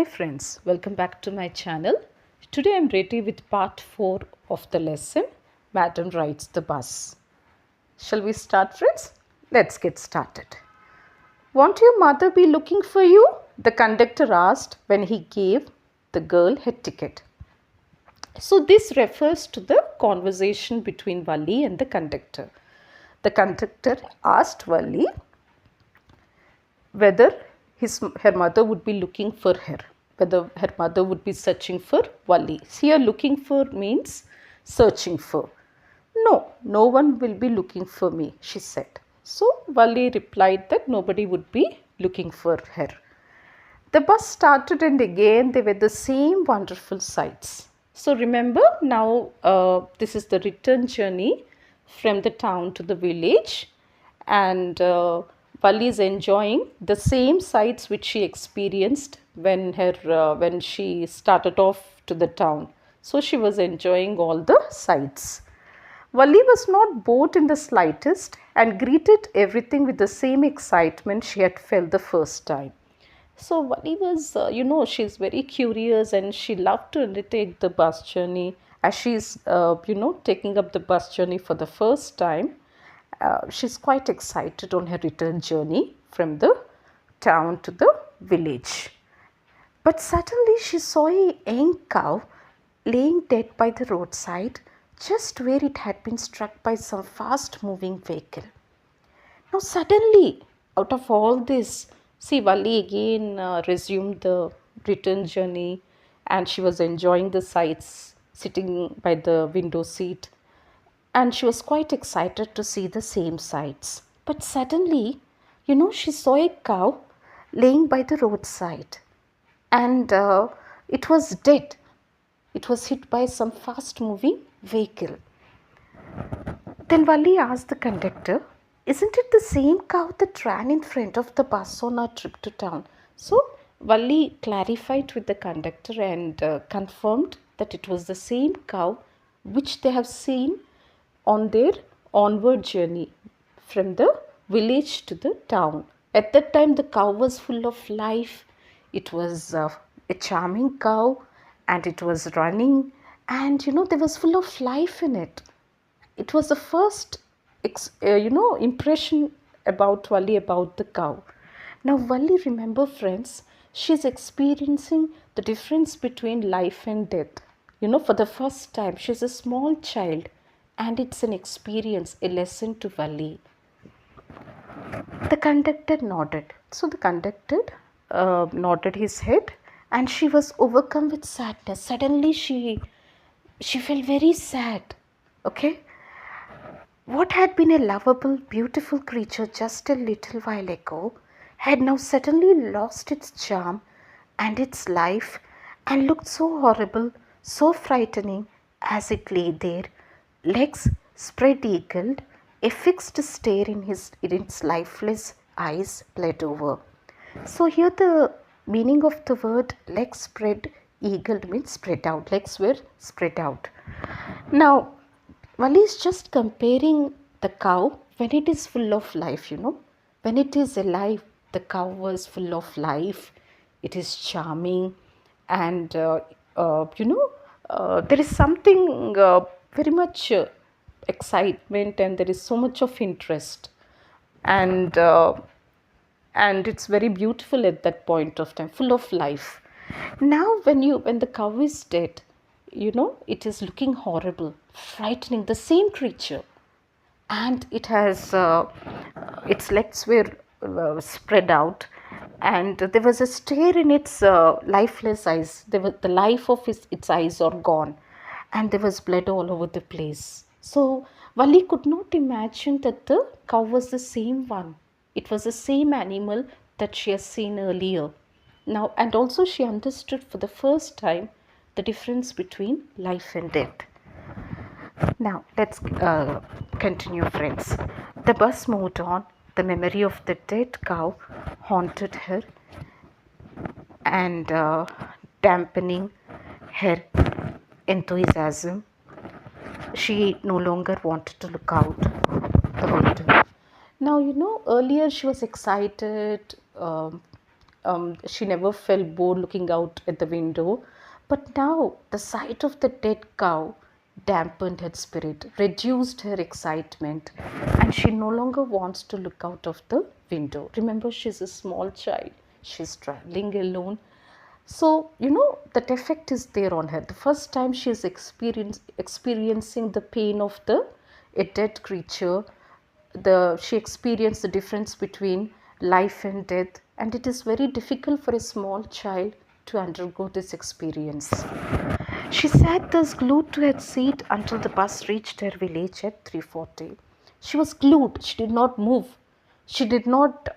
Hi friends, welcome back to my channel. Today I am ready with part 4 of the lesson, Madam Rides the Bus. Shall we start friends? Let's get started. Won't your mother be looking for you? The conductor asked when he gave the girl her ticket. So this refers to the conversation between Valli and the conductor. The conductor asked Valli whether her mother would be looking for her, whether her mother would be searching for Valli. Here looking for means searching for. No, no one will be looking for me, she said. So Valli replied that nobody would be looking for her. The bus started and again they were the same wonderful sights. So remember now this is the return journey from the town to the village, and Valli is enjoying the same sights which she experienced when she started off to the town. So she was enjoying all the sights. Valli was not bored in the slightest and greeted everything with the same excitement she had felt the first time. So Valli was, she's very curious and she loved to undertake the bus journey. As she's, taking up the bus journey for the first time, she's quite excited on her return journey from the town to the village. But suddenly she saw a young cow laying dead by the roadside, just where it had been struck by some fast moving vehicle. Now suddenly, out of all this, see, Valli again resumed the return journey, and she was enjoying the sights sitting by the window seat, and she was quite excited to see the same sights. But suddenly, she saw a cow laying by the roadside, and it was dead. It was hit by some fast moving vehicle. Then Valli asked the conductor, "Isn't it the same cow that ran in front of the bus on our trip to town?" So Valli clarified with the conductor and confirmed that it was the same cow which they have seen on their onward journey from the village to the town. At that time, the cow was full of life. It was a charming cow and it was running, and there was full of life in it. It was the first impression about Valli about the cow. Now Valli, remember friends, she's experiencing the difference between life and death. For the first time, she's a small child, and it's an experience, a lesson to Valli. The conductor nodded. So the conductor nodded his head, and she was overcome with sadness. Suddenly she felt very sad. Okay. What had been a lovable, beautiful creature just a little while ago had now suddenly lost its charm and its life, and looked so horrible, so frightening as it lay there, legs spread-eagled, a fixed stare in its lifeless eyes bled over. So here the meaning of the word legs spread-eagled means spread out. Legs were spread out. Now Valli is just comparing the cow when it is full of life, When it is alive, the cow was full of life. It is charming, and there is something very much excitement, and there is so much of interest, and it's very beautiful at that point of time, full of life. Now when the cow is dead, it is looking horrible, frightening, the same creature, and it has its legs were spread out, and there was a stare in its lifeless eyes. The life of its eyes are gone, and there was blood all over the place. So Valli could not imagine that the cow was the same one. It was the same animal that she has seen earlier. Now, and also she understood for the first time the difference between life and death. Now let's continue friends. The bus moved on. The memory of the dead cow haunted her and dampening her enthusiasm. She no longer wanted to look out the window. Now earlier she was excited, she never felt bored looking out at the window. But now the sight of the dead cow dampened her spirit, reduced her excitement, and she no longer wants to look out of the window. Remember, she's a small child, she's traveling alone. So, that effect is there on her. The first time she is experiencing the pain of a dead creature, she experienced the difference between life and death, and it is very difficult for a small child to undergo this experience. She sat thus glued to her seat until the bus reached her village at 3:40. She was glued. She did not move. She did not,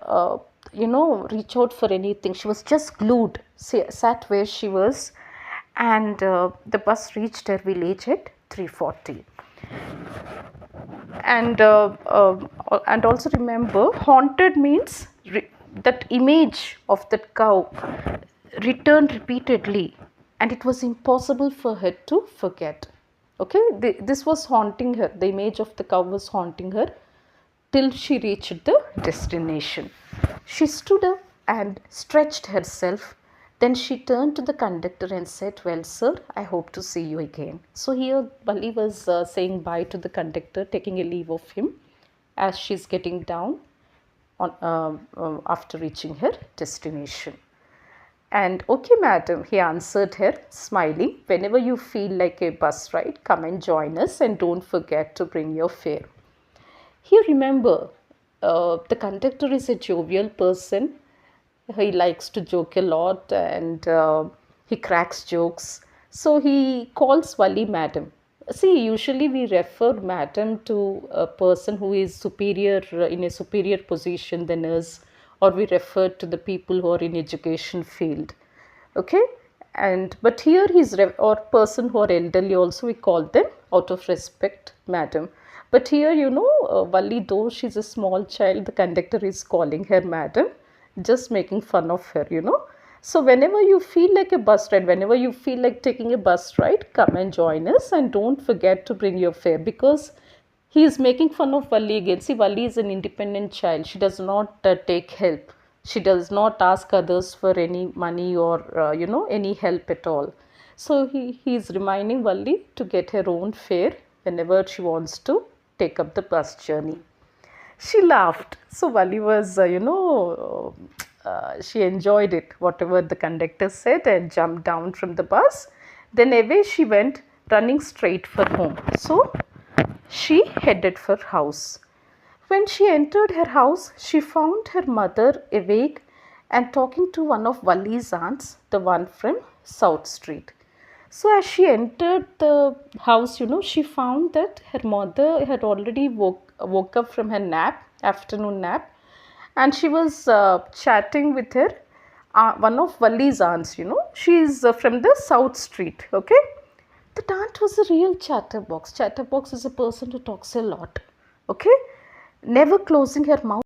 reach out for anything. She was just glued, sat where she was, and the bus reached her village at 3:40. And also remember, haunted means that image of that cow returned repeatedly, and it was impossible for her to forget. Okay, this was haunting her. The image of the cow was haunting her till she reached the destination. She stood up and stretched herself. Then she turned to the conductor and said, "Well, sir, I hope to see you again." So here Valli was saying bye to the conductor, taking a leave of him as she's getting down after reaching her destination. And "Okay, madam," he answered her, smiling, "whenever you feel like a bus ride, come and join us, and don't forget to bring your fare." Here remember, the conductor is a jovial person. He likes to joke a lot, and he cracks jokes. So he calls Valli madam. See, usually we refer madam to a person who is superior, in a superior position than us, or we refer to the people who are in education field. Okay, but here or person who are elderly also, we call them out of respect madam. But here, Valli, though she's a small child, the conductor is calling her madam, just making fun of her. So whenever you feel like a bus ride, whenever you feel like taking a bus ride, come and join us, and don't forget to bring your fare, because he is making fun of Valli again. See, Valli is an independent child. She does not take help. She does not ask others for any money or any help at all. So he is reminding Valli to get her own fare whenever she wants to take up the bus journey. She laughed. So Valli was, she enjoyed it, whatever the conductor said, and jumped down from the bus. Then away she went, running straight for home. So she headed for house. When she entered her house, she found her mother awake and talking to one of Valli's aunts, the one from South Street. So as she entered the house, she found that her mother had already woke up from her afternoon nap, and she was chatting with her one of Valli's aunts. She is from the South Street. Okay, the aunt was a real chatterbox. Chatterbox is a person who talks a lot. Okay, never closing her mouth.